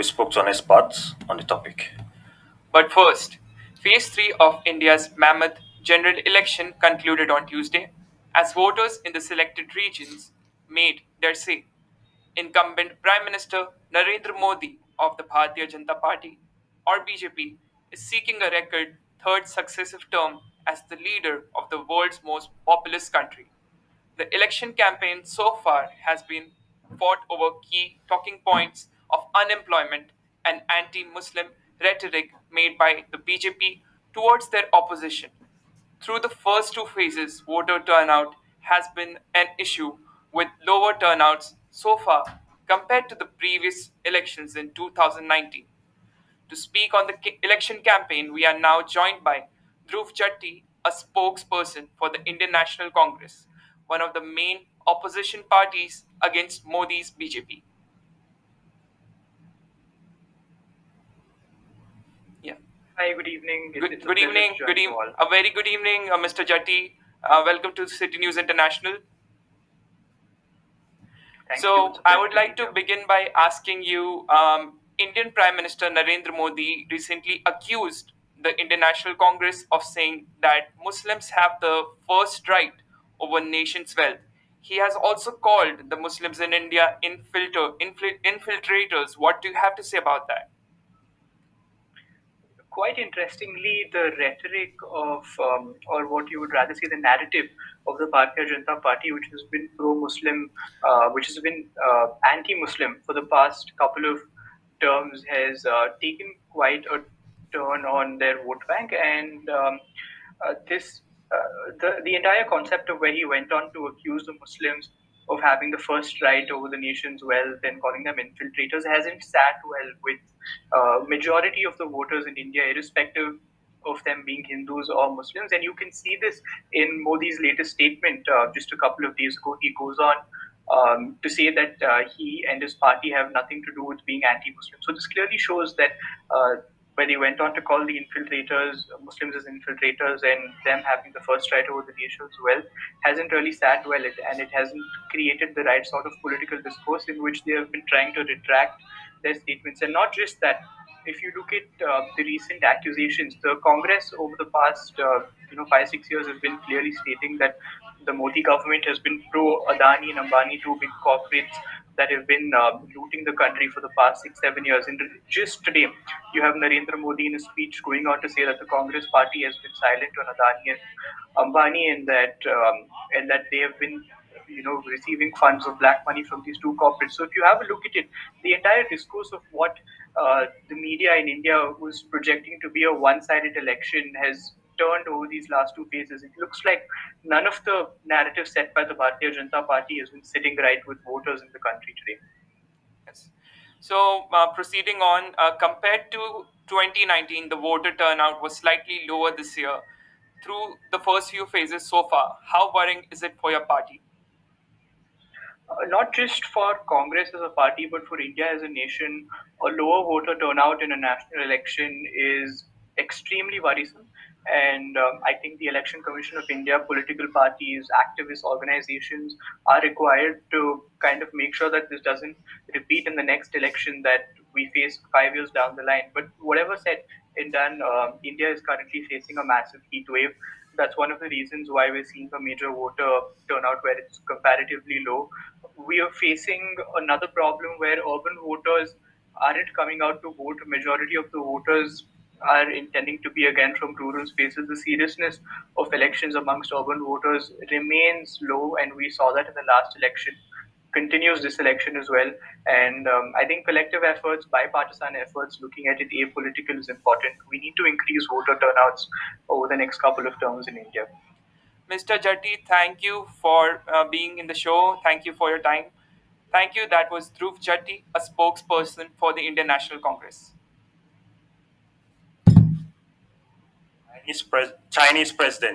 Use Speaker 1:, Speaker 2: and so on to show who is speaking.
Speaker 1: we spoke to honest parts on the topic.
Speaker 2: But first, Phase 3 of India's mammoth general election concluded on Tuesday as voters in the selected regions made their say. Incumbent Prime Minister Narendra Modi of the Bharatiya Janata Party, or BJP, is seeking a record third successive term as the leader of the world's most populous country. The election campaign so far has been fought over key talking points of unemployment and anti Muslim rhetoric made by the BJP towards their opposition. Through the first two phases, voter turnout has been an issue with lower turnouts so far compared to the previous elections in 2019. To speak on the election campaign, we are now joined by Dhruv Jatti, a spokesperson for the Indian National Congress, one of the main opposition parties against Modi's BJP. Yeah.
Speaker 3: Hi, good evening.
Speaker 2: Good,
Speaker 3: It's a
Speaker 2: good
Speaker 3: pleasure
Speaker 2: evening.
Speaker 3: to join you all.
Speaker 2: A very good evening, Mr. Jatti. Welcome to City News International.
Speaker 3: Thank you.
Speaker 2: So
Speaker 3: It's a
Speaker 2: I
Speaker 3: pleasure
Speaker 2: would
Speaker 3: to
Speaker 2: like
Speaker 3: be
Speaker 2: to
Speaker 3: here.
Speaker 2: begin by asking you, Indian Prime Minister Narendra Modi recently accused the Indian National Congress of saying that Muslims have the first right over nation's wealth. He has also called the Muslims in India infiltrators. What do you have to say about that?
Speaker 3: Quite interestingly, the rhetoric of, or what you would rather say, the narrative of the Bharatiya Janata Party, which has been pro-Muslim, which has been anti-Muslim for the past couple of terms, has taken quite a turn on their vote bank, and this the entire concept of where he went on to accuse the Muslims of having the first right over the nation's wealth and calling them infiltrators hasn't sat well with majority of the voters in India, irrespective of them being Hindus or Muslims. And you can see this in Modi's latest statement just a couple of days ago. He goes on to say that he and his party have nothing to do with being anti-Muslim. So this clearly shows that when he went on to call the infiltrators, Muslims as infiltrators, and them having the first right over the nation's wealth, hasn't really sat well, and it hasn't created the right sort of political discourse in which they have been trying to retract their statements. And not just that, if you look at the recent accusations, the Congress over the past 5-6 years has been clearly stating that the Modi government has been pro Adani and Ambani, two big corporates that have been looting the country for the past 6-7 years. And just today, you have Narendra Modi in a speech going on to say that the Congress party has been silent on Adani and Ambani, and that they have been receiving funds of black money from these two corporates. So if you have a look at it, the entire discourse of what the media in India was projecting to be a one-sided election has turned over these last two phases. It looks like none of the narrative set by the Bharatiya Janata Party has been sitting right with voters in the country today.
Speaker 2: Yes. So, proceeding on, compared to 2019, the voter turnout was slightly lower this year. Through the first few phases so far, how worrying is it for your party?
Speaker 3: Not just for Congress as a party, but for India as a nation, a lower voter turnout in a national election is extremely worrisome. And I think the Election Commission of India, political parties, activist organizations are required to kind of make sure that this doesn't repeat in the next election that we face 5 years down the line. But whatever said and done, India is currently facing a massive heat wave. That's one of the reasons why we're seeing a major voter turnout where it's comparatively low. We are facing another problem where urban voters aren't coming out to vote. Majority of the voters are intending to be again from rural spaces. The seriousness of elections amongst urban voters remains low, and we saw that in the last election. Continues this election as well, and I think collective efforts, bipartisan efforts, looking at it apolitical is important. We need to increase voter turnouts over the next couple of terms in India.
Speaker 2: Mr. Jatti, thank you for being in the show. Thank you for your time. Thank you. That was Dhruv Jatti, a spokesperson for the Indian National Congress.
Speaker 1: Chinese president